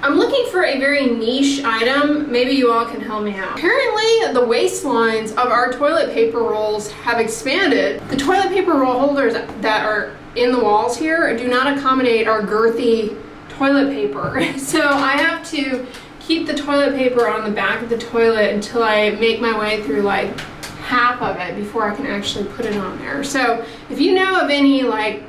I'm looking for a very niche item. Maybe you all can help me out. Apparently, the waistlines of our toilet paper rolls have expanded. The toilet paper roll holders that are in the walls here do not accommodate our girthy toilet paper. So I have to keep the toilet paper on the back of the toilet until I make my way through like half of it before I can actually put it on there. So if you know of any like,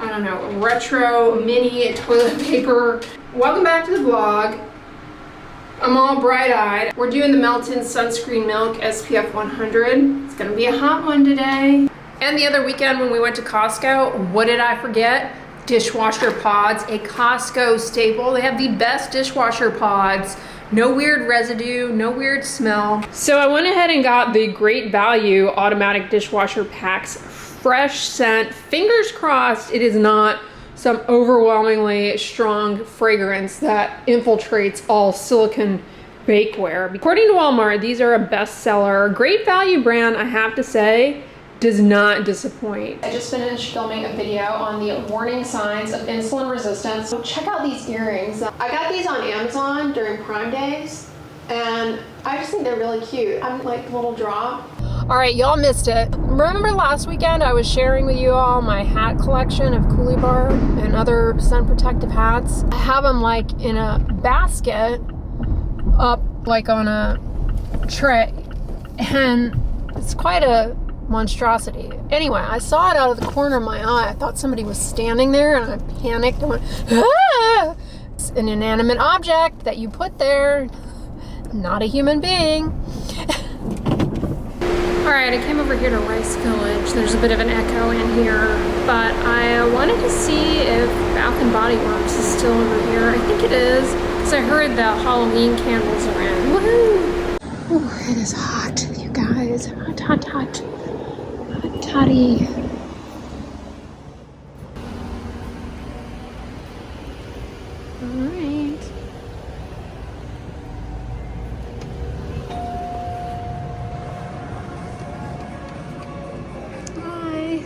I don't know, retro mini toilet paper, welcome back to the vlog. I'm all bright-eyed. We're doing the Melton Sunscreen Milk SPF 100. It's gonna be a hot one today. And the other weekend when we went to Costco, what did I forget? Dishwasher pods, a Costco staple. They have the best dishwasher pods. No weird residue, no weird smell. So I went ahead and got the Great Value automatic dishwasher packs, fresh scent. Fingers crossed it is not some overwhelmingly strong fragrance that infiltrates all silicone bakeware. According to Walmart, these are a bestseller. Great Value brand, I have to say, does not disappoint. I just finished filming a video on the warning signs of insulin resistance. So check out these earrings. I got these on Amazon during Prime Days, and I just think they're really cute. I'm like a little drop. All right, y'all missed it. Remember last weekend I was sharing with you all my hat collection of Coolie Bar and other sun protective hats? I have them like in a basket up like on a tray, and it's quite a monstrosity. Anyway, I saw it out of the corner of my eye. I thought somebody was standing there, and I panicked and went, ah! It's an inanimate object that you put there, not a human being. Alright, I came over here to Rice Village. There's a bit of an echo in here, but I wanted to see if Bath and Body Works is still over here. I think it is, because I heard the Halloween candles are in. Woohoo! Ooh, it is hot, you guys. Hot, hot, hot. Toddy. Alright. Hi.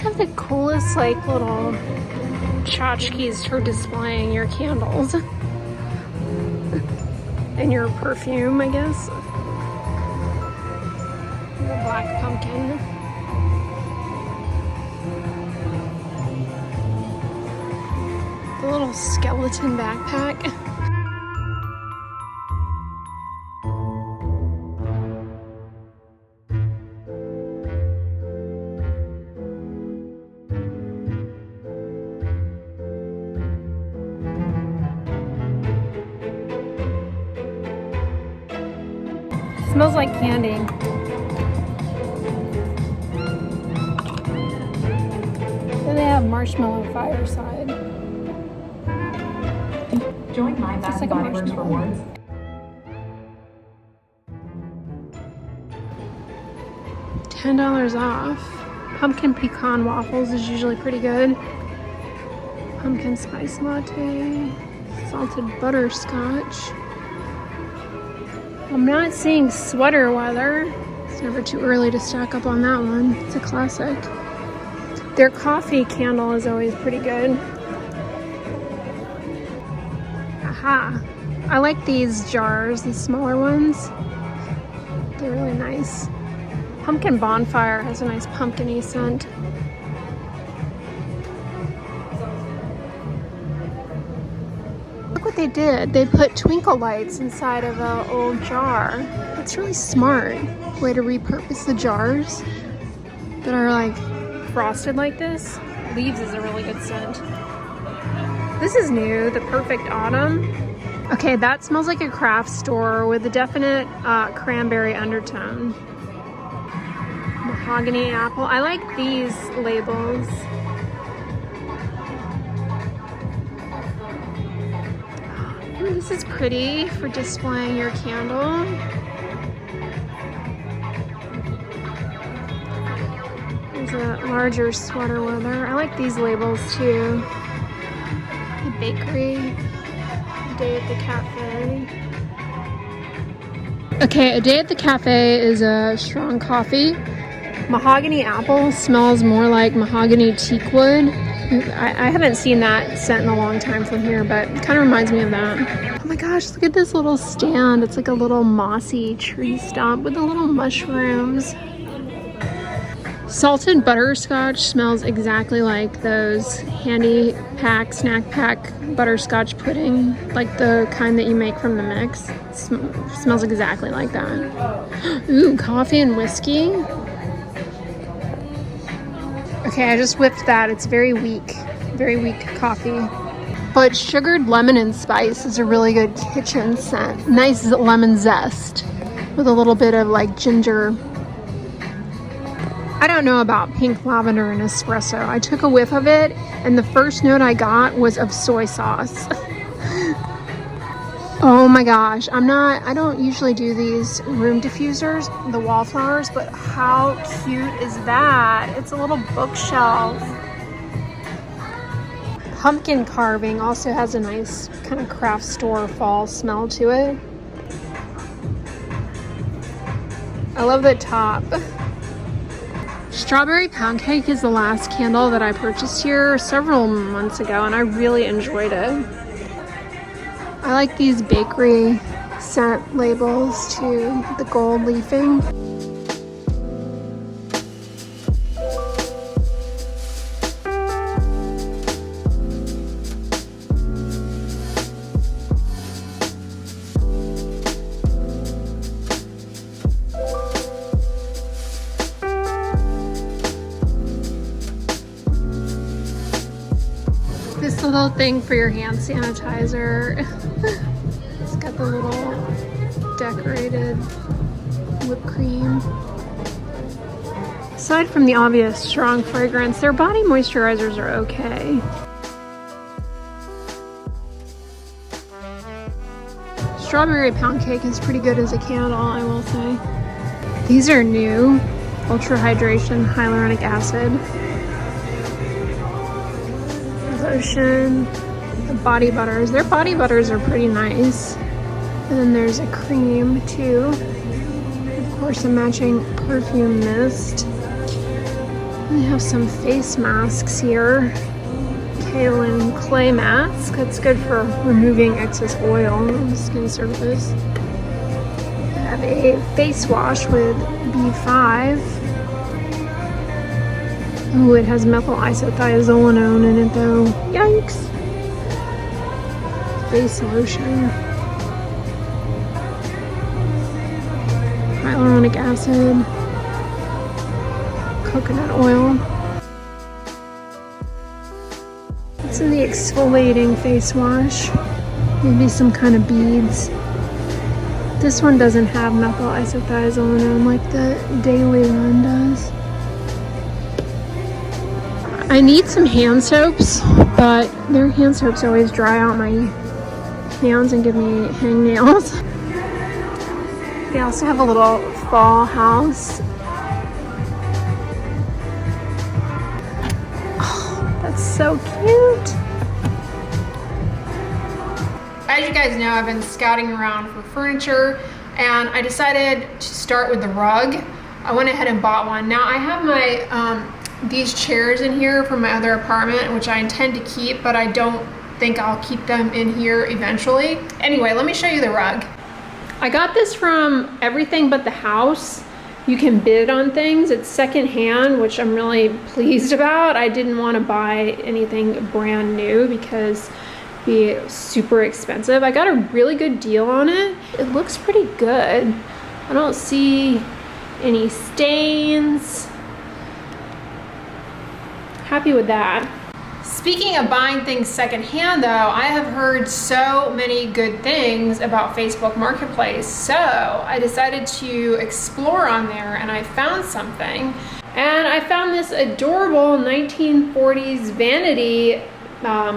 Have the coolest like little tchotchkes for displaying your candles and your perfume, I guess. The black pumpkin. The little skeleton backpack. Smells like candy. Then they have marshmallow fireside. Join my Bath and Body Works rewards. $10 off. Pumpkin pecan waffles is usually pretty good. Pumpkin spice latte. Salted butterscotch. I'm not seeing sweater weather. It's never too early to stock up on that one. It's a classic. Their coffee candle is always pretty good. Aha! I like these jars, these smaller ones. They're really nice. Pumpkin Bonfire has a nice pumpkin-y scent. Look what they did. They put twinkle lights inside of an old jar. That's really smart. Way to repurpose the jars that are like frosted like this. Leaves is a really good scent. This is new, the Perfect Autumn. Okay, that smells like a craft store with a definite cranberry undertone. Mahogany apple. I like these labels. Ooh, this is pretty for displaying your candle. There's a larger sweater weather. I like these labels too. The bakery, day at the cafe. Okay, a day at the cafe is a strong coffee. Mahogany apple smells more like mahogany teak wood. I haven't seen that scent in a long time from here, but it kind of reminds me of that. Oh my gosh, look at this little stand. It's like a little mossy tree stump with the little mushrooms. Salted butterscotch smells exactly like those handy pack, snack pack butterscotch pudding, like the kind that you make from the mix. Smells exactly like that. Ooh, coffee and whiskey. Okay, I just whipped that. It's very weak coffee. But sugared lemon and spice is a really good kitchen scent. Nice lemon zest with a little bit of like ginger. I don't know about pink lavender and espresso. I took a whiff of it and the first note I got was of soy sauce. Oh my gosh, I don't usually do these room diffusers, the wallflowers, but how cute is that? It's a little bookshelf. Pumpkin carving also has a nice kind of craft store fall smell to it. I love the top. Strawberry pound cake is the last candle that I purchased here several months ago, and I really enjoyed it. I like these bakery scent labels too, the gold leafing. This little thing for your hand sanitizer. It's got the little decorated whipped cream. Aside from the obvious strong fragrance, their body moisturizers are okay. Strawberry pound cake is pretty good as a candle, I will say. These are new. Ultra hydration hyaluronic acid. Lotion. The body butters. Their body butters are pretty nice. And then there's a cream too. Of course, a matching perfume mist. They have some face masks here. Kaolin clay mask. That's good for removing excess oil on the skin surface. They have a face wash with B5. Ooh, it has methyl isothiazolinone in it though. Yikes! Face lotion. Hyaluronic acid. Coconut oil. It's in the exfoliating face wash. Maybe some kind of beads. This one doesn't have methyl isothiazolinone like the daily one does. I need some hand soaps, but their hand soaps always dry out my hands and give me hangnails. They also have a little fall house. Oh, that's so cute. As you guys know, I've been scouting around for furniture and I decided to start with the rug. I went ahead and bought one. Now I have my these chairs in here from my other apartment, which I intend to keep, but I don't think I'll keep them in here eventually. Anyway, let me show you the rug. I got this from Everything But the House. You can bid on things. It's secondhand, which I'm really pleased about. I didn't want to buy anything brand new because it'd be super expensive. I got a really good deal on it. It looks pretty good. I don't see any stains. Happy with that. Speaking of buying things secondhand though, I have heard so many good things about Facebook Marketplace. So I decided to explore on there and I found something. And I found this adorable 1940s vanity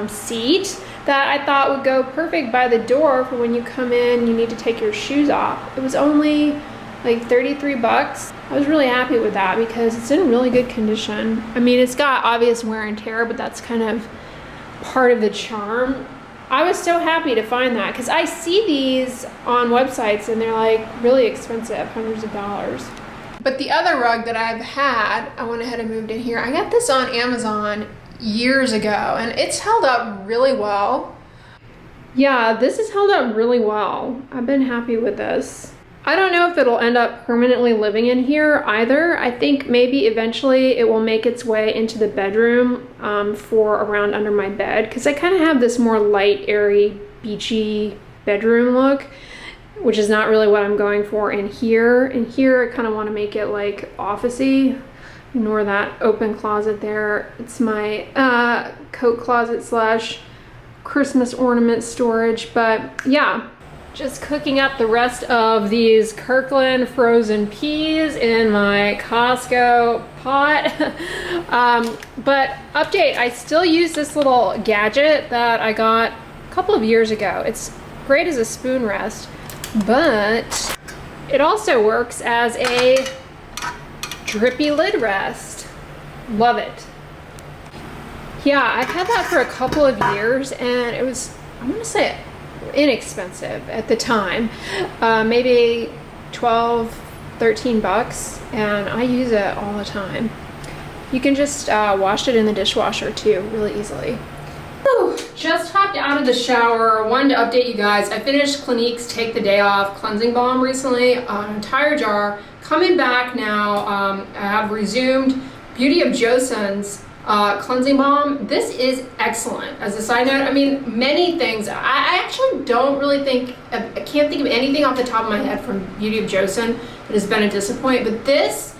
seat that I thought would go perfect by the door for when you come in, you need to take your shoes off. It was only like 33 bucks. I was really happy with that because it's in really good condition. I mean, it's got obvious wear and tear, but that's kind of part of the charm. I was so happy to find that because I see these on websites and they're like really expensive, hundreds of dollars. But the other rug that I've had, I went ahead and moved in here. I got this on Amazon years ago and it's held up really well. Yeah, this has held up really well. I've been happy with this. I don't know if it'll end up permanently living in here either. I think maybe eventually it will make its way into the bedroom for around under my bed, because I kind of have this more light, airy, beachy bedroom look, which is not really what I'm going for in here. In here, I kind of want to make it like office-y. Ignore that open closet there. It's my coat closet slash Christmas ornament storage, but yeah. Just cooking up the rest of these Kirkland frozen peas in my Costco pot. But update, I still use this little gadget that I got a couple of years ago. It's great as a spoon rest, but it also works as a drippy lid rest. Love it. Yeah, I've had that for a couple of years and it was, I'm gonna say, inexpensive at the time, maybe 12, 13 bucks, and I use it all the time. You can just wash it in the dishwasher too, really easily. Whew, just hopped out of the shower. Wanted to update you guys. I finished Clinique's Take the Day Off cleansing balm recently, an entire jar. Coming back now, I have resumed Beauty of Joseon's cleansing balm. This is excellent. As a side note, I mean, many things. I actually don't really think, I can't think of anything off the top of my head from Beauty of Joseon that has been a disappointment, but this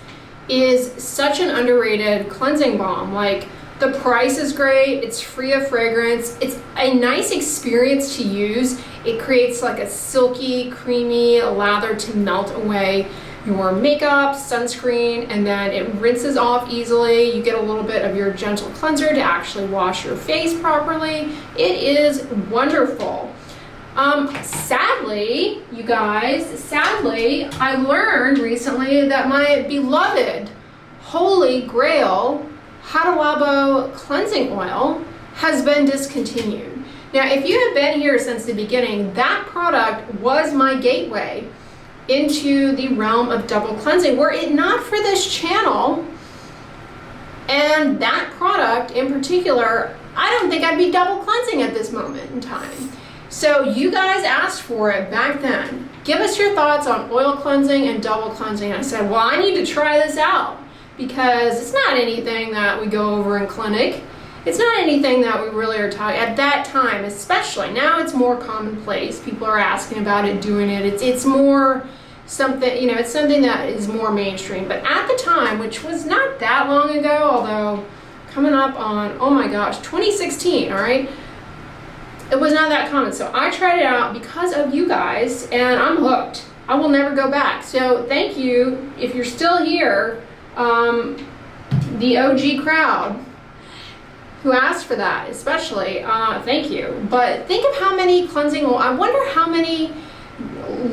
is such an underrated cleansing balm. Like, the price is great, it's free of fragrance, it's a nice experience to use. It creates like a silky, creamy lather to melt away your makeup, sunscreen, and then it rinses off easily. You get a little bit of your gentle cleanser to actually wash your face properly. It is wonderful. Sadly, you guys, I learned recently that my beloved Holy Grail Hada Labo cleansing oil has been discontinued. Now, if you have been here since the beginning, that product was my gateway into the realm of double cleansing. Were it not for this channel and that product in particular, I don't think I'd be double cleansing at this moment in time. So you guys asked for it back then. Give us your thoughts on oil cleansing and double cleansing. I said, well, I need to try this out because it's not anything that we go over in clinic. It's not anything that we really are talking at that time, especially now. It's more commonplace. People are asking about it, doing it. It's more something, you know, it's something that is more mainstream. But at the time, which was not that long ago, although coming up on, oh my gosh, 2016, all right, it was not that common. So I tried it out because of you guys, and I'm hooked. I will never go back. So thank you if you're still here, the OG crowd who asked for that, especially, thank you. But think of how many cleansing oil, I wonder how many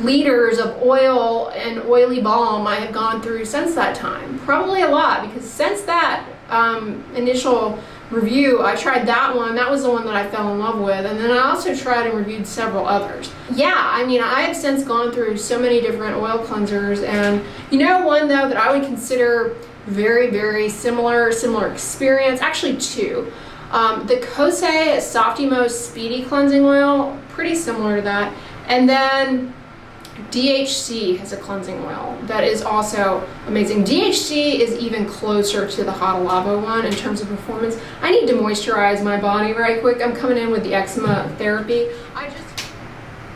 liters of oil and oily balm I have gone through since that time. Probably a lot, because since that initial review, I tried that one. That was the one that I fell in love with. And then I also tried and reviewed several others. Yeah, I mean, I have since gone through so many different oil cleansers. And you know, one though that I would consider very, very similar experience, actually two. The Kosei Softimo Speedy Cleansing Oil, pretty similar to that. And then DHC has a cleansing oil that is also amazing. DHC is even closer to the Hada Labo one in terms of performance. I need to moisturize my body right quick. I'm coming in with the eczema therapy.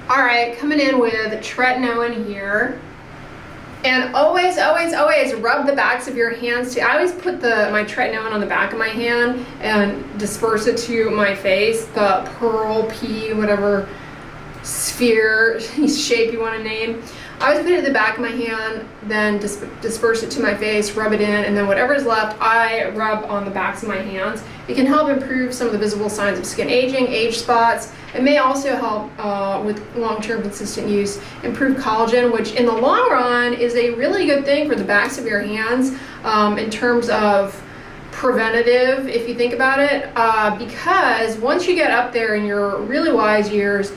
All right, coming in with tretinoin here. And always, always, always rub the backs of your hands too. I always put my tretinoin on the back of my hand and disperse it to my face, the pearl pea, whatever sphere shape you want to name. I always put it in the back of my hand, then disperse it to my face, rub it in, and then whatever is left, I rub on the backs of my hands. It can help improve some of the visible signs of skin aging, age spots. It may also help with long-term consistent use, improve collagen, which in the long run is a really good thing for the backs of your hands in terms of preventative if you think about it, because once you get up there in your really wise years,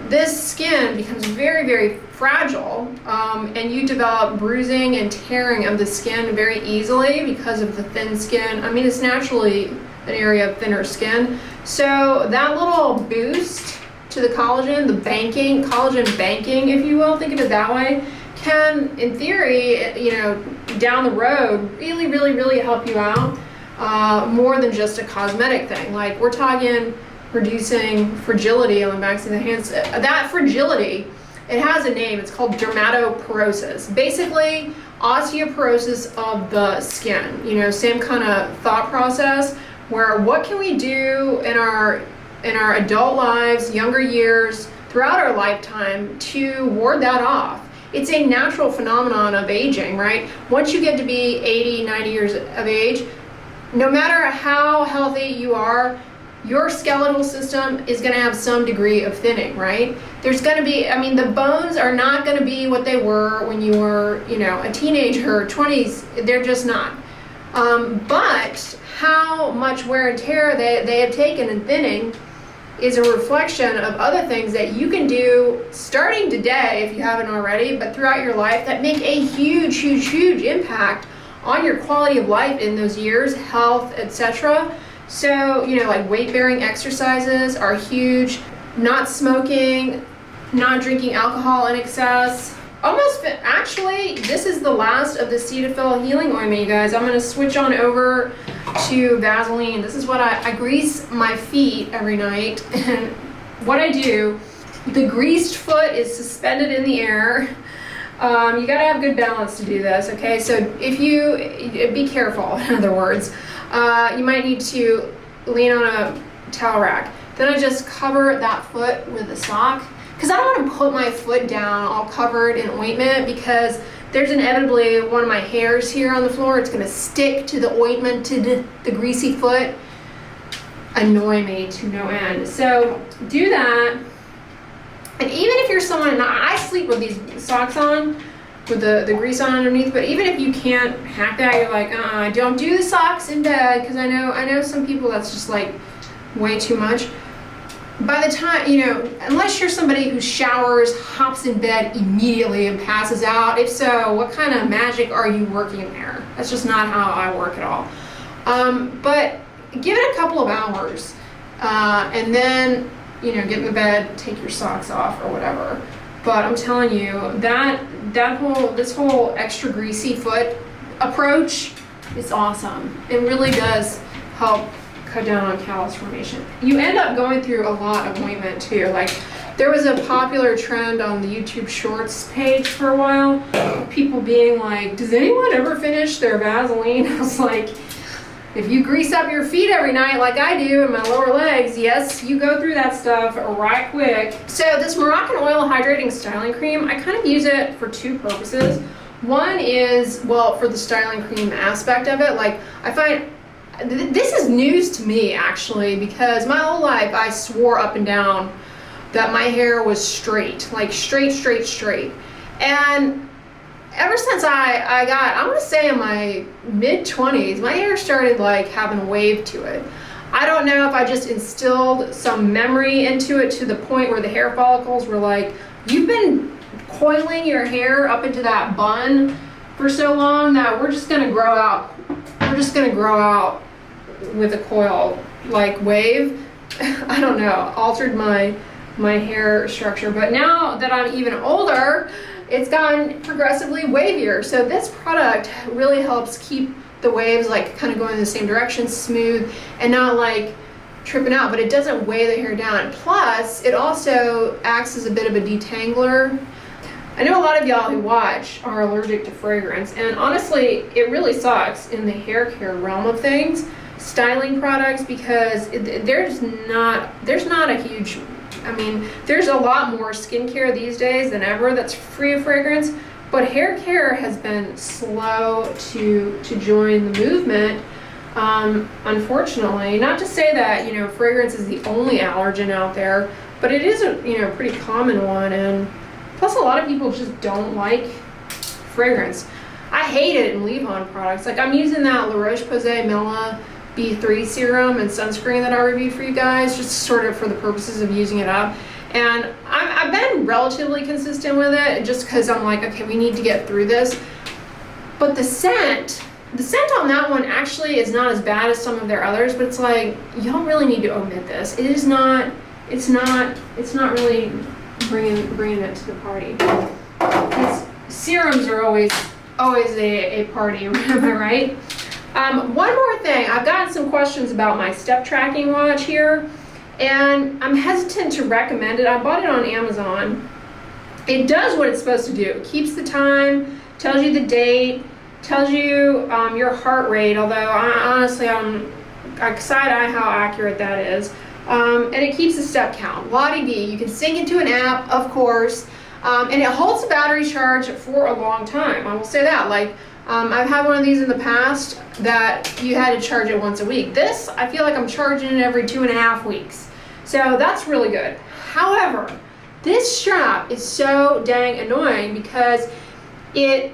this skin becomes very, very fragile, and you develop bruising and tearing of the skin very easily because of the thin skin. I mean, it's naturally an area of thinner skin. So that little boost to the collagen, collagen banking, if you will, think of it that way, can, in theory, you know, down the road, really, really, really help you out, more than just a cosmetic thing. Like, we're talking reducing fragility on the backs of the hands. That fragility, it has a name. It's called dermatoporosis. Basically, osteoporosis of the skin. You know, same kind of thought process, where what can we do in our adult lives, younger years, throughout our lifetime to ward that off? It's a natural phenomenon of aging, right? Once you get to be 80, 90 years of age, no matter how healthy you are, your skeletal system is going to have some degree of thinning, right? There's going to be, I mean, the bones are not going to be what they were when you were, you know, a teenager, 20s. They're just not. But how much wear and tear they have taken in thinning is a reflection of other things that you can do starting today, if you haven't already, but throughout your life, that make a huge, huge, huge impact on your quality of life in those years, health, etc. So, you know, like weight-bearing exercises are huge. Not smoking, not drinking alcohol in excess. Actually, this is the last of the Cetaphil healing ointment, you guys. I'm going to switch on over to Vaseline. This is what I grease my feet every night. And what I do, the greased foot is suspended in the air. You got to have good balance to do this, okay? So if you, be careful, in other words. You might need to lean on a towel rack. Then I just cover that foot with a sock, because I don't want to put my foot down all covered in ointment, because there's inevitably one of my hairs here on the floor. It's going to stick to the ointment, to the greasy foot. Annoy me to no end. So do that. And even if you're someone, I sleep with these socks on, with the grease on underneath, but even if you can't hack that, you're like, don't do the socks in bed, because I know some people that's just like way too much. By the time, you know, unless you're somebody who showers, hops in bed immediately and passes out, if so, what kind of magic are you working there? That's just not how I work at all. But give it a couple of hours, and then, you know, get in the bed, take your socks off or whatever. But I'm telling you, this whole extra greasy foot approach is awesome. It really does help cut down on callus formation. You end up going through a lot of ointment too. Like, there was a popular trend on the YouTube Shorts page for a while, people being like, does anyone ever finish their Vaseline? I was like, if you grease up your feet every night like I do and my lower legs, yes, you go through that stuff right quick. So this Moroccan Oil Hydrating Styling Cream, I kind of use it for two purposes. One is, well, for the styling cream aspect of it. Like, I find, this is news to me actually, because my whole life I swore up and down that my hair was straight, like straight. And ever since I got, I'm gonna say in my mid-20s, my hair started like having a wave to it. I don't know if I just instilled some memory into it to the point where the hair follicles were like, you've been coiling your hair up into that bun for so long that we're just gonna grow out with a coil like wave. I don't know, altered my hair structure. But now that I'm even older, it's gotten progressively wavier. So this product really helps keep the waves like kind of going in the same direction, smooth, and not like tripping out, but it doesn't weigh the hair down. Plus, it also acts as a bit of a detangler. I know a lot of y'all who watch are allergic to fragrance, and honestly, it really sucks in the hair care realm of things, styling products, because there's not a huge, I mean, there's a lot more skincare these days than ever that's free of fragrance, but hair care has been slow to join the movement, unfortunately. Not to say that, you know, fragrance is the only allergen out there, but it is a, you know, pretty common one, and plus a lot of people just don't like fragrance. I hate it in leave-on products. Like I'm using that La Roche-Posay Mela B3 serum and sunscreen that I reviewed for you guys, just sort of for the purposes of using it up. And I've been relatively consistent with it just because I'm like, okay, we need to get through this. But the scent on that one actually is not as bad as some of their others, but it's like, y'all really need to omit this. It's not really bringing it to the party. Because serums are always a party, am I right? One more thing, I've gotten some questions about my step tracking watch here, and I'm hesitant to recommend it. I bought it on Amazon. It does what it's supposed to do. It keeps the time, tells you the date, tells you your heart rate, although honestly I'm side-eye how accurate that is. And it keeps the step count. La-di-di. You can sync it to an app, of course, and it holds the battery charge for a long time. I will say that. Like, I've had one of these in the past that you had to charge it once a week. This, I feel like I'm charging it every 2.5 weeks. So that's really good. However, this strap is so dang annoying because it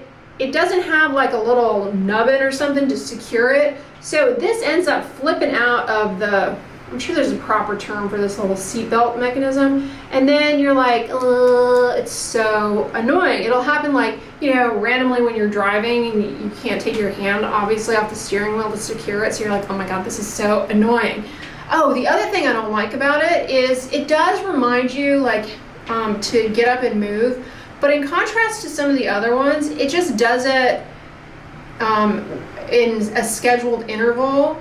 doesn't have like a little nubbin or something to secure it. So this ends up flipping out of the, I'm sure there's a proper term for this little seatbelt mechanism. And then you're like, it's so annoying. It'll happen like, you know, randomly when you're driving and you can't take your hand obviously off the steering wheel to secure it. So you're like, oh my God, this is so annoying. Oh, the other thing I don't like about it is it does remind you like to get up and move. But in contrast to some of the other ones, it just does it in a scheduled interval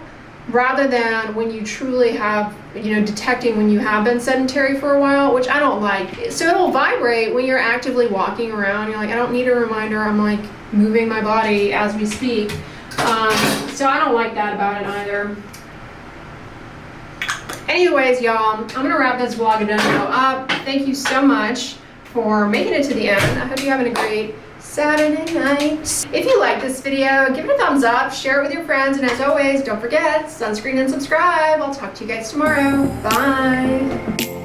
rather than when you truly have, you know, detecting when you have been sedentary for a while, which I don't like. So it'll vibrate when you're actively walking around. You're like, I don't need a reminder. I'm like moving my body as we speak. So I don't like that about it either. Anyways, y'all, I'm gonna wrap this vlog up. Thank you so much for making it to the end. I hope you're having a great Saturday night. If you like this video, give it a thumbs up, share it with your friends, and as always, don't forget, sunscreen and subscribe. I'll talk to you guys tomorrow. Bye.